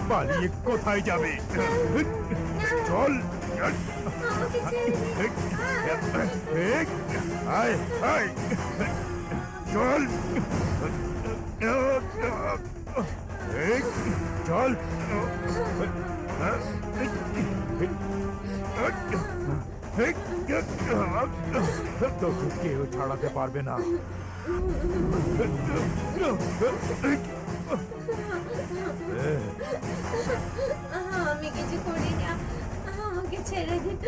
পালিয়ে কোথায় যাবে? চল আয় আয় চল চল তোকে কেউ ছাড়াতে পারবে না। আমি কিছু করি না, আমাকে ছেড়ে দিন।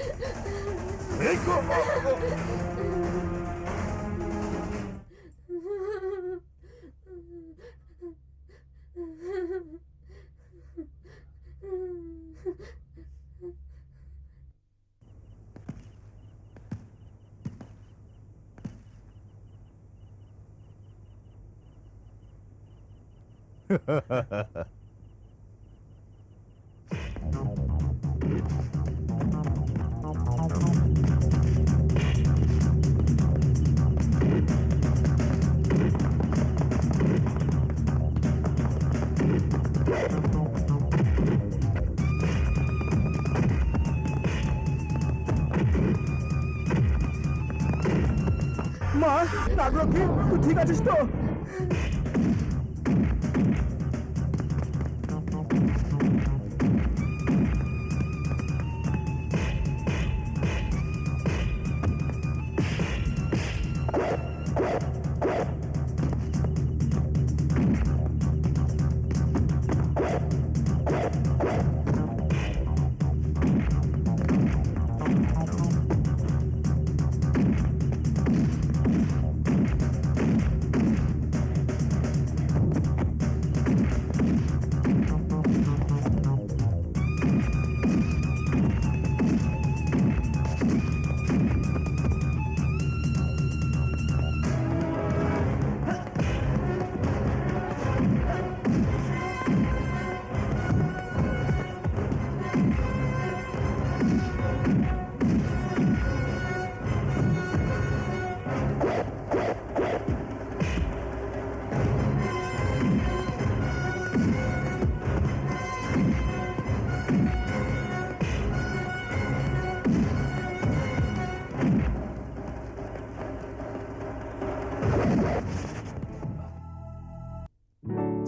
মা, নাগলক্ষ্মী, তুই ঠিক আছিস তো?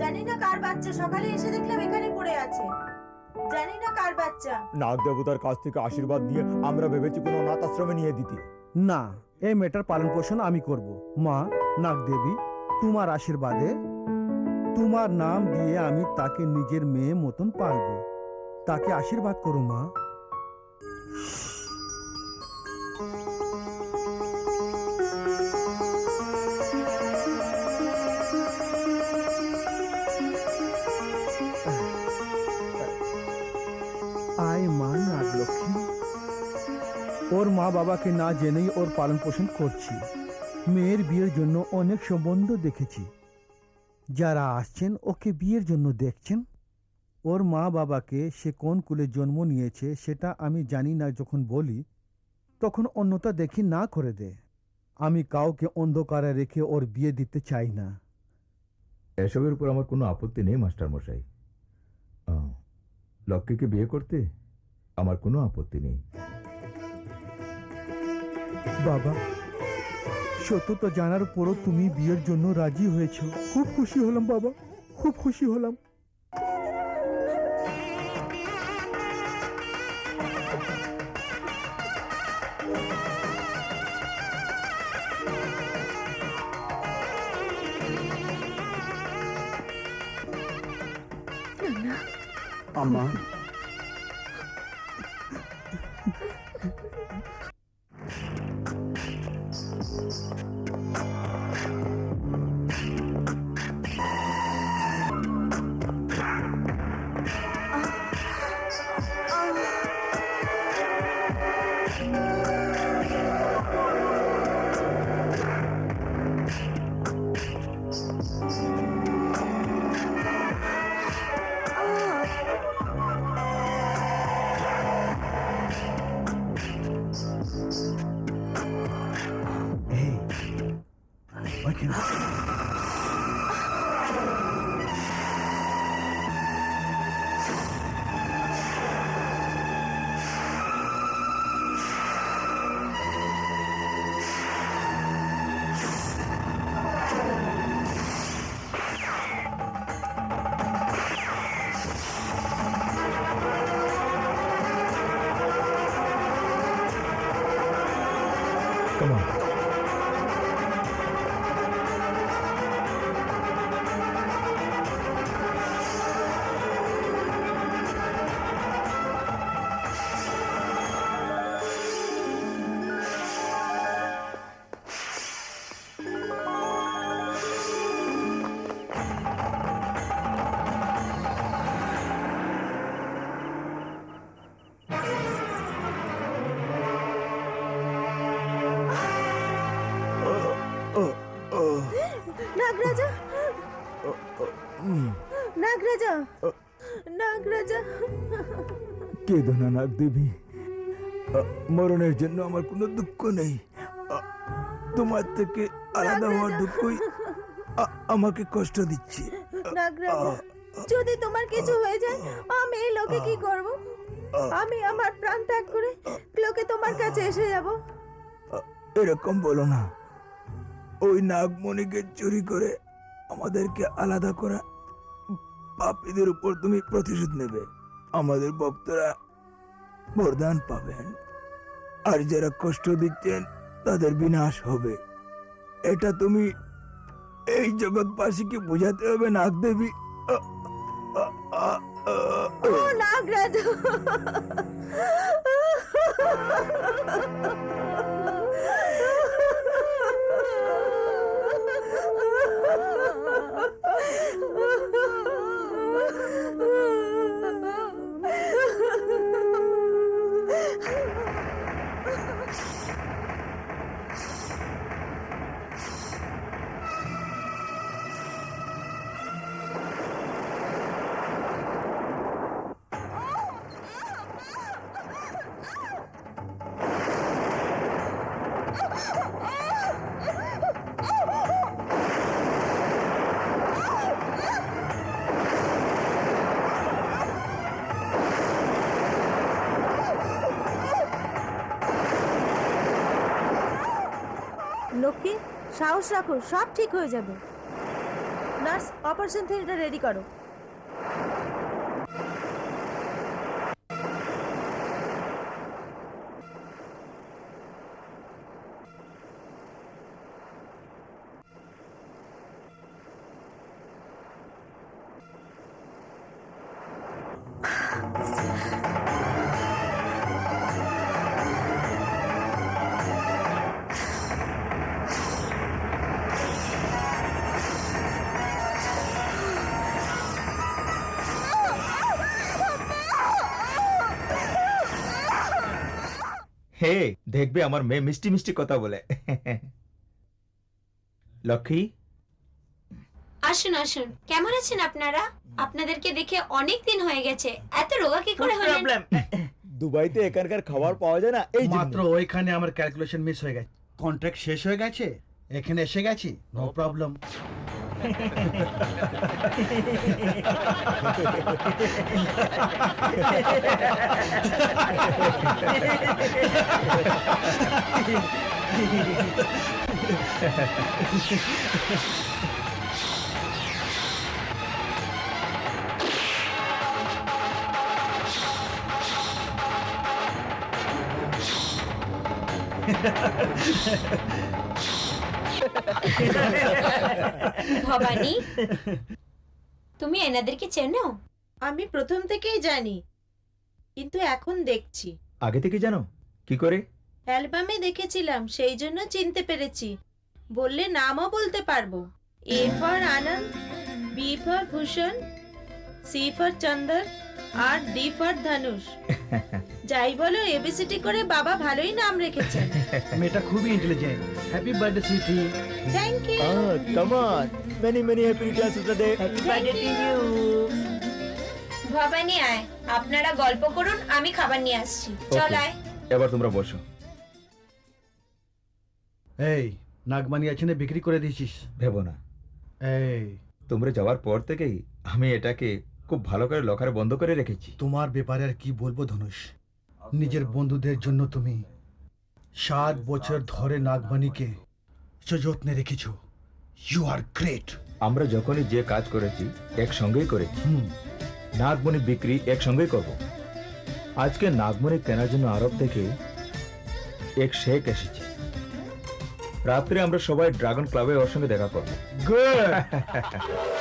জানি না কার বাচ্চা, সকালে এসে দেখলাম এখানে পড়ে আছে। জানি না কার বাচ্চা। নাগ দেবতার কাছ থেকে আশীর্বাদ নিয়ে আমরা ভেবেছি কোনো অনাথ আশ্রমে নিয়ে দিতে। না, এই মেয়েটার পালন পোষণ আমি করব। মা নাগ দেবী, তোমার আশীর্বাদে তোমার নাম দিয়ে আমি তাকে নিজের মেয়ে মতন পালবো। তাকে আশীর্বাদ করো মা। আয় মা নাগলক্ষ্মী, ওর মা বাবাকে না জেনেই ওর পালন পোষণ করছি। মেয়ের বিয়ের জন্য অনেক সম্বন্ধ দেখেছি, যারা আসছেন ওকে বিয়ের জন্য দেখছেন। ওর মা বাবাকে সে কোন কুলে জন্ম নিয়েছে সেটা আমি জানি না। যখন বলি তখন অন্যতা দেখি না করে দে। আমি কাউকে অন্ধকারে রেখে ওর বিয়ে দিতে চাই না। এসবের উপর আমার কোনো আপত্তি নেই মাস্টার মশাই। লক্ষ্মীকে বিয়ে করতে আমার কোনো আপত্তি নেই। বাবা, সত্যতা জানার পরও তুমি বিয়ের জন্য রাজি হয়েছ, খুব খুশি হলাম বাবা, খুব খুশি হলাম। আম্মা, নাগরাজা, নাগরাজা, কেঁদো না নাগ দেবী, মরণের জন্য আমার কোনো দুঃখ নেই। তোমার থেকে আলাদা হওয়ার দুঃখই আমাকে কষ্ট দিচ্ছে। নাগরাজা, যদি তোমার কিছু হয়ে যায় আমি এই লোকে কি করব? আমি আমার প্রাণ ত্যাগ করে লোকে তোমার কাছে এসে যাব। এরকম বলো না। ওই নাগমণিকে চুরি করে আমাদেরকে আলাদা করা পাপীদের উপর তুমি প্রতিশোধ নেবে। আমাদের ভক্তরা বরদান পাবেন, আর যারা কষ্ট দিচ্ছেন তাদের বিনাশ হবে। এটা তুমি এই জগৎবাসীকে বোঝাতে হবে নাগদেবী। ও নাগরাজা, লক্ষ্মী, সাহস রাখো, সব ঠিক হয়ে যাবে। নার্স, অপারেশন থিয়েটার রেডি করো। হে, দেখবে আমার মেয়ে মিষ্টি মিষ্টি কথা বলে। লক্ষ্মী, আসুন আসুন, কেমন আছেন আপনারা? আপনাদেরকে দেখে অনেক দিন হয়ে গেছে। এত রোগা কি করে হলেন? দুবাইতে এখানকার খাবার পাওয়া যায় না, এই মাত্র ওইখানে আমার ক্যালকুলেশন মিস হয়ে গেছে। কন্ট্রাক্ট শেষ হয়ে গেছে, এখানে এসে গেছি, নো প্রবলেম। ভবানী, তুমি এনাদেরকে চেনো? আমি প্রথম থেকেই জানি, কিন্তু এখন দেখছি। আগে থেকে জানো কি করে? অ্যালবামে দেখেছিলাম, সেই জন্য চিনতে পেরেছি। বললে নামও বলতে পারবো। A for Anand, B for Bhushan, C for Chandar, আর ডি ফর ধনুষ। যাই বলো, এবিসিডি করে বাবা ভালোই নাম রেখেছেন। মেয়েটা খুবই intelligent. Happy birthday sweetie. Thank you. Come on, many many happy returns of the day. Bhabani আয়, আপনারা গল্প করুন, আমি খাবার নিয়ে আসছি। চল আয়। এবার তোমরা বসো। এই নাগমানি আছে না, বিক্রি করে দিয়েছিস? ভেবো না, এই তোমরা যাওয়ার পর থেকেই আমি এটাকে খুব ভালো করে লকারে বন্ধ করে রেখেছি। তোমার ব্যাপারে আর কি বলবো ধনুষ, নিজের বন্ধুদের জন্য তুমি 7 বছর ধরে নাগমানিকে সযত্নে রেখেছো। You are great. আমরা যখনই যে কাজ করেছি একসঙ্গেই করেছি। নাগমণি বিক্রি একসঙ্গেই করব। আজকে নাগমণি কেনার জন্য আরব থেকে এক শেখ এসেছে। রাত্রে আমরা সবাই ড্রাগন ক্লাবে ওর সঙ্গে দেখা করবো। গুড।